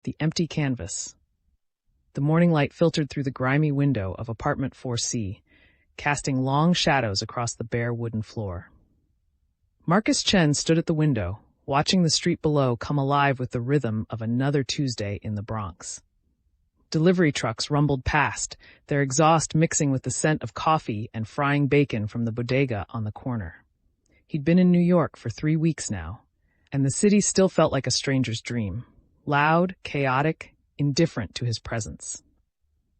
The empty canvas. The morning light filtered through the grimy window of apartment 4C, casting long shadows across the bare wooden floor. Marcus Chen stood at the window, watching the street below come alive with the rhythm of another Tuesday in the Bronx. Delivery trucks rumbled past, their exhaust mixing with the scent of coffee and frying bacon from the bodega on the corner. He'd been in New York for 3 weeks now, and the city still felt like a stranger's dream, loud, chaotic, indifferent to his presence.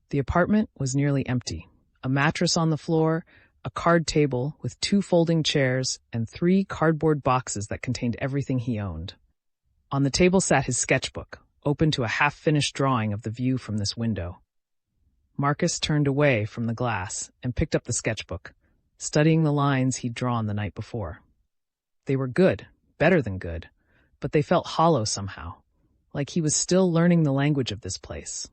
The apartment was nearly empty. A mattress on the floor, a card table with 2 folding chairs, and 3 cardboard boxes that contained everything he owned. On the table sat his sketchbook, open to a half-finished drawing of the view from this window. Marcus turned away from the glass and picked up the sketchbook, studying the lines he'd drawn the night before. They were good, better than good, but they felt hollow somehow, like he was still learning the language of this place.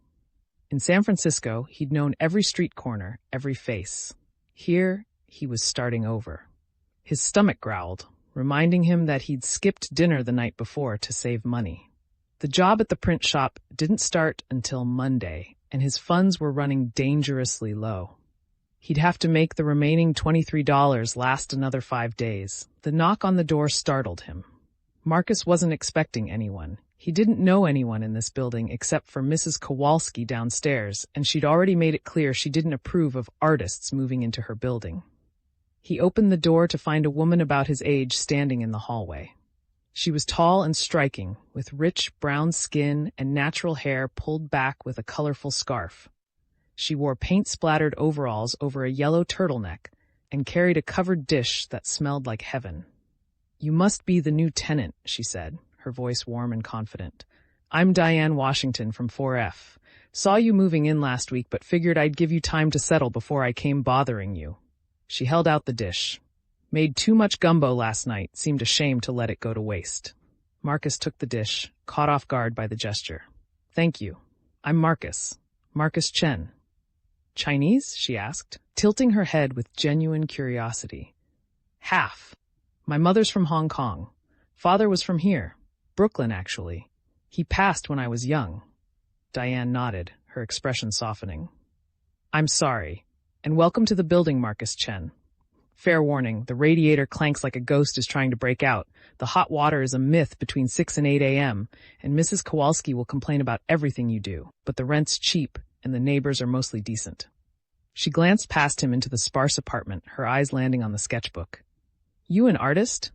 In San Francisco, he'd known every street corner, every face. Here, he was starting over. His stomach growled, reminding him that he'd skipped dinner the night before to save money. The job at the print shop didn't start until Monday, and his funds were running dangerously low. He'd have to make the remaining $23 last another 5 days. The knock on the door startled him. Marcus wasn't expecting anyone. He didn't know anyone in this building except for Mrs. Kowalski downstairs, and she'd already made it clear she didn't approve of artists moving into her building. He opened the door to find a woman about his age standing in the hallway. She was tall and striking, with rich brown skin and natural hair pulled back with a colorful scarf. She wore paint-splattered overalls over a yellow turtleneck and carried a covered dish that smelled like heaven. "You must be the new tenant," she said, her voice warm and confident. "I'm Diane Washington from 4F. Saw you moving in last week, but figured I'd give you time to settle before I came bothering you." She held out the dish. "Made too much gumbo last night, seemed ashamed to let it go to waste." Marcus took the dish, caught off guard by the gesture. "Thank you. I'm Marcus Chen." "Chinese?" she asked, tilting her head with genuine curiosity. "Half. My mother's from Hong Kong. Father was from here. Brooklyn, actually. He passed when I was young." Diane nodded, her expression softening. "I'm sorry. And welcome to the building, Marcus Chen. Fair warning, the radiator clanks like a ghost is trying to break out. The hot water is a myth between 6 and 8 a.m., and Mrs. Kowalski will complain about everything you do, but the rent's cheap, and the neighbors are mostly decent." She glanced past him into the sparse apartment, her eyes landing on the sketchbook. "You an artist?"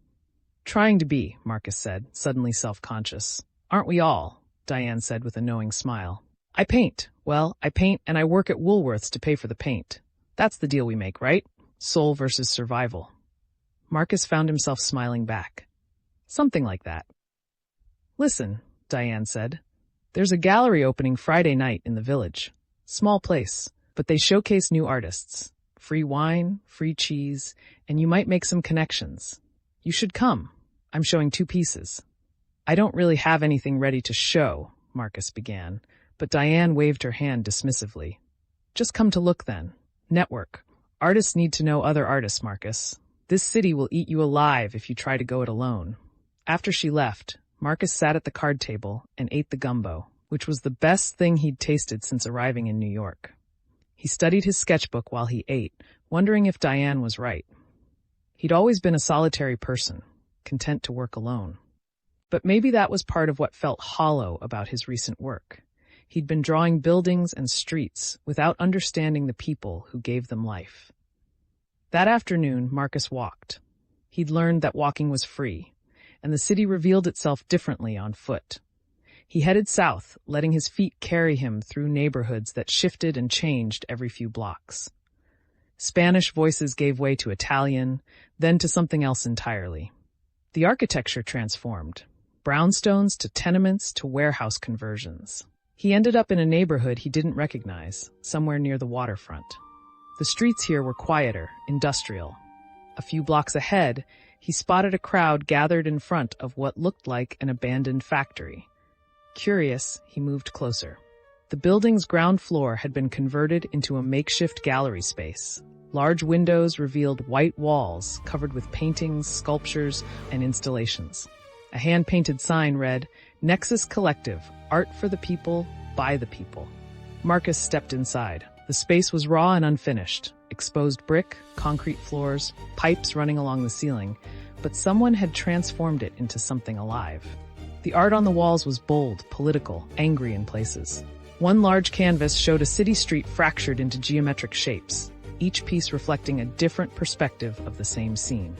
"Trying to be," Marcus said, suddenly self-conscious. "Aren't we all?" Diane said with a knowing smile. "I paint. Well, I paint and I work at Woolworth's to pay for the paint. That's the deal we make, right? Soul versus survival." Marcus found himself smiling back. "Something like that." "Listen," Diane said. "There's a gallery opening Friday night in the village. Small place, but they showcase new artists. Free wine, free cheese, and you might make some connections. You should come. I'm showing 2 pieces." "I don't really have anything ready to show," Marcus began, but Diane waved her hand dismissively. "Just come to look then. Network. Artists need to know other artists, Marcus. This city will eat you alive if you try to go it alone." After she left, Marcus sat at the card table and ate the gumbo, which was the best thing he'd tasted since arriving in New York. He studied his sketchbook while he ate, wondering if Diane was right. He'd always been a solitary person, content to work alone. But maybe that was part of what felt hollow about his recent work. He'd been drawing buildings and streets without understanding the people who gave them life. That afternoon, Marcus walked. He'd learned that walking was free, and the city revealed itself differently on foot. He headed south, letting his feet carry him through neighborhoods that shifted and changed every few blocks. Spanish voices gave way to Italian, then to something else entirely. The architecture transformed, brownstones to tenements to warehouse conversions. He ended up in a neighborhood he didn't recognize, somewhere near the waterfront. The streets here were quieter, industrial. A few blocks ahead, he spotted a crowd gathered in front of what looked like an abandoned factory. Curious, he moved closer. The building's ground floor had been converted into a makeshift gallery space. Large windows revealed white walls covered with paintings, sculptures, and installations. A hand-painted sign read, Nexus Collective, art for the people, by the people. Marcus stepped inside. The space was raw and unfinished. Exposed brick, concrete floors, pipes running along the ceiling, but someone had transformed it into something alive. The art on the walls was bold, political, angry in places. One large canvas showed a city street fractured into geometric shapes, each piece reflecting a different perspective of the same scene.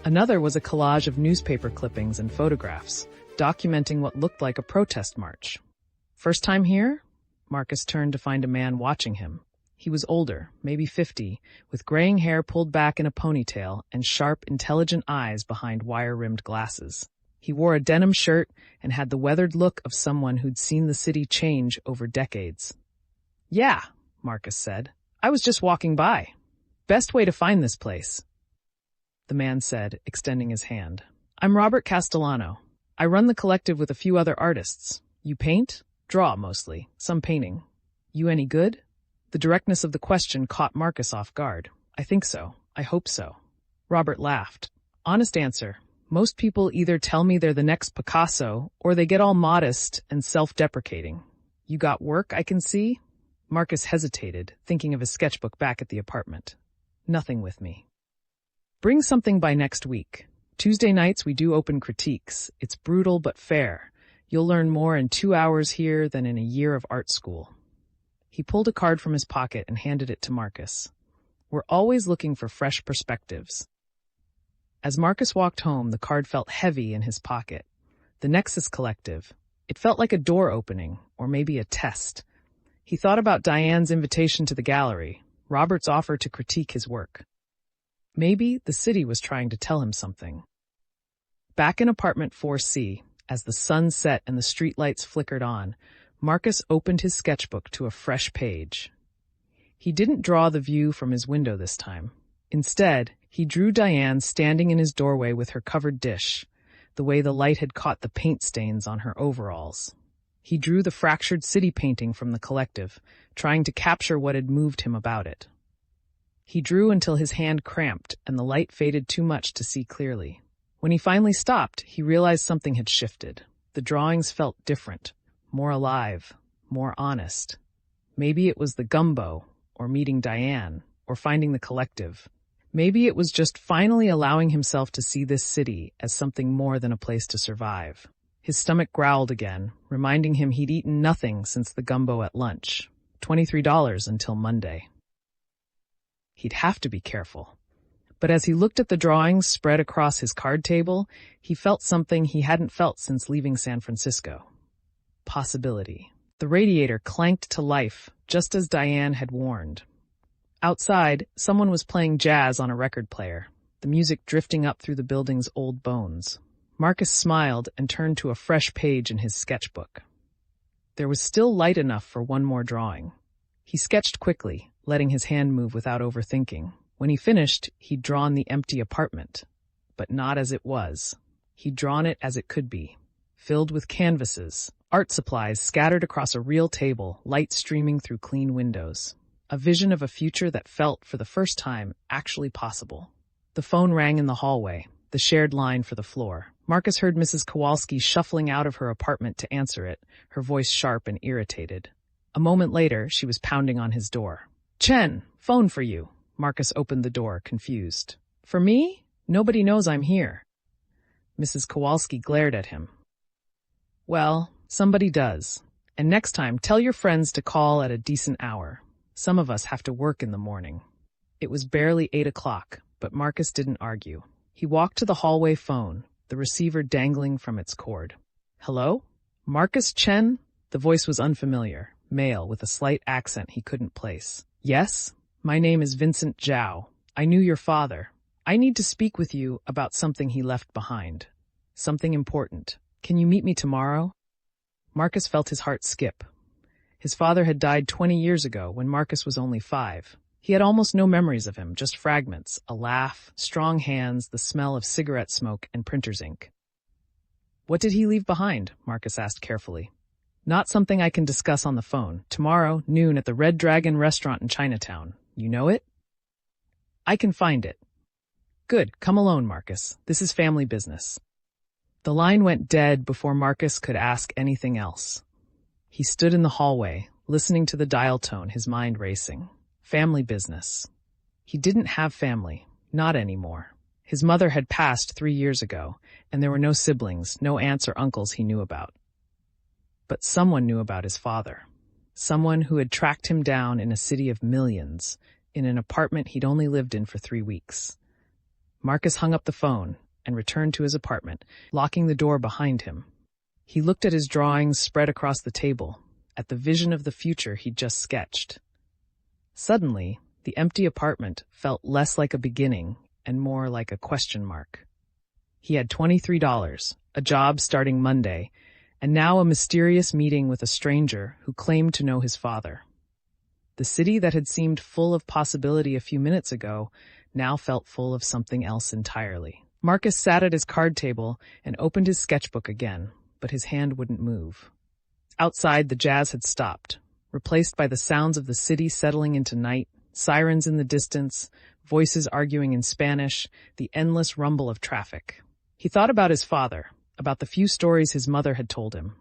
Another was a collage of newspaper clippings and photographs, documenting what looked like a protest march. First time here? Marcus turned to find a man watching him. He was older, maybe 50, with graying hair pulled back in a ponytail and sharp, intelligent eyes behind wire-rimmed glasses. He wore a denim shirt and had the weathered look of someone who'd seen the city change over decades. "Yeah," Marcus said. "I was just walking by. Best way to find this place." The man said, extending his hand. "I'm Robert Castellano. I run the collective with a few other artists. You paint? Draw, mostly. Some painting. You any good?" The directness of the question caught Marcus off guard. "I think so. I hope so." Robert laughed. "Honest answer. Most people either tell me they're the next Picasso, or they get all modest and self-deprecating. You got work, I can see?" Marcus hesitated, thinking of his sketchbook back at the apartment. "Nothing with me." "Bring something by next week. Tuesday nights we do open critiques. It's brutal but fair. You'll learn more in 2 hours here than in a year of art school." He pulled a card from his pocket and handed it to Marcus. "We're always looking for fresh perspectives." As Marcus walked home, the card felt heavy in his pocket. The Nexus Collective. It felt like a door opening, or maybe a test. He thought about Diane's invitation to the gallery, Robert's offer to critique his work. Maybe the city was trying to tell him something. Back in apartment 4C, as the sun set and the streetlights flickered on, Marcus opened his sketchbook to a fresh page. He didn't draw the view from his window this time. Instead, he drew Diane standing in his doorway with her covered dish, the way the light had caught the paint stains on her overalls. He drew the fractured city painting from the collective, trying to capture what had moved him about it. He drew until his hand cramped and the light faded too much to see clearly. When he finally stopped, he realized something had shifted. The drawings felt different, more alive, more honest. Maybe it was the gumbo, or meeting Diane, or finding the collective. Maybe it was just finally allowing himself to see this city as something more than a place to survive. His stomach growled again, reminding him he'd eaten nothing since the gumbo at lunch. $23 until Monday. He'd have to be careful. But as he looked at the drawings spread across his card table, he felt something he hadn't felt since leaving San Francisco. Possibility. The radiator clanked to life, just as Diane had warned. Outside, someone was playing jazz on a record player, the music drifting up through the building's old bones. Marcus smiled and turned to a fresh page in his sketchbook. There was still light enough for one more drawing. He sketched quickly, letting his hand move without overthinking. When he finished, he'd drawn the empty apartment, but not as it was. He'd drawn it as it could be, filled with canvases, art supplies scattered across a real table, light streaming through clean windows. A vision of a future that felt, for the first time, actually possible. The phone rang in the hallway, the shared line for the floor. Marcus heard Mrs. Kowalski shuffling out of her apartment to answer it, her voice sharp and irritated. A moment later, she was pounding on his door. "Chen, phone for you." Marcus opened the door, confused. "For me? Nobody knows I'm here." Mrs. Kowalski glared at him. "Well, somebody does. And next time, tell your friends to call at a decent hour. Some of us have to work in the morning." It was barely 8 o'clock, but Marcus didn't argue. He walked to the hallway phone, the receiver dangling from its cord. "Hello? Marcus Chen?" The voice was unfamiliar, male with a slight accent he couldn't place. "Yes? My name is Vincent Zhao. I knew your father. I need to speak with you about something he left behind. Something important. Can you meet me tomorrow?" Marcus felt his heart skip. His father had died 20 years ago when Marcus was only 5. He had almost no memories of him, just fragments, a laugh, strong hands, the smell of cigarette smoke and printer's ink. "What did he leave behind?" Marcus asked carefully. "Not something I can discuss on the phone. Tomorrow, noon at the Red Dragon restaurant in Chinatown. You know it?" "I can find it." "Good. Come alone, Marcus. This is family business." The line went dead before Marcus could ask anything else. He stood in the hallway, listening to the dial tone, his mind racing. Family business. He didn't have family, not anymore. His mother had passed 3 years ago, and there were no siblings, no aunts or uncles he knew about. But someone knew about his father. Someone who had tracked him down in a city of millions, in an apartment he'd only lived in for 3 weeks. Marcus hung up the phone and returned to his apartment, locking the door behind him. He looked at his drawings spread across the table, at the vision of the future he'd just sketched. Suddenly, the empty apartment felt less like a beginning and more like a question mark. He had $23, a job starting Monday, and now a mysterious meeting with a stranger who claimed to know his father. The city that had seemed full of possibility a few minutes ago now felt full of something else entirely. Marcus sat at his card table and opened his sketchbook again, but his hand wouldn't move. Outside, the jazz had stopped, replaced by the sounds of the city settling into night, sirens in the distance, voices arguing in Spanish, the endless rumble of traffic. He thought about his father, about the few stories his mother had told him.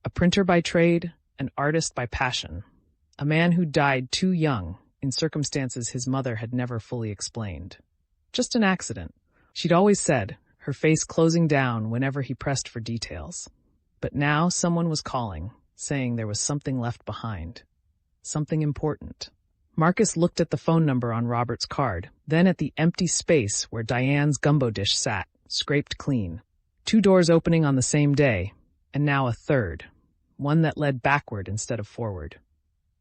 A printer by trade, an artist by passion. A man who died too young, in circumstances his mother had never fully explained. Just an accident, she'd always said, her face closing down whenever he pressed for details. But now someone was calling, saying there was something left behind. Something important. Marcus looked at the phone number on Robert's card, then at the empty space where Diane's gumbo dish sat, scraped clean. 2 doors opening on the same day, and now a third, one that led backward instead of forward.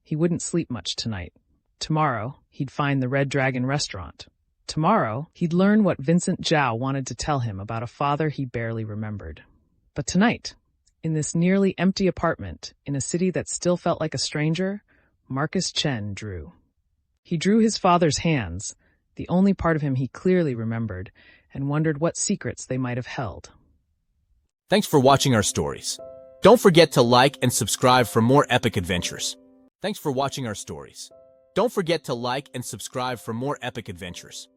He wouldn't sleep much tonight. Tomorrow, he'd find the Red Dragon restaurant. Tomorrow, he'd learn what Vincent Zhao wanted to tell him about a father he barely remembered. But tonight, in this nearly empty apartment, in a city that still felt like a stranger, Marcus Chen drew. He drew his father's hands, the only part of him he clearly remembered, and wondered what secrets they might have held. Thanks for watching our stories. Don't forget to like and subscribe for more epic adventures. Thanks for watching our stories. Don't forget to like and subscribe for more epic adventures.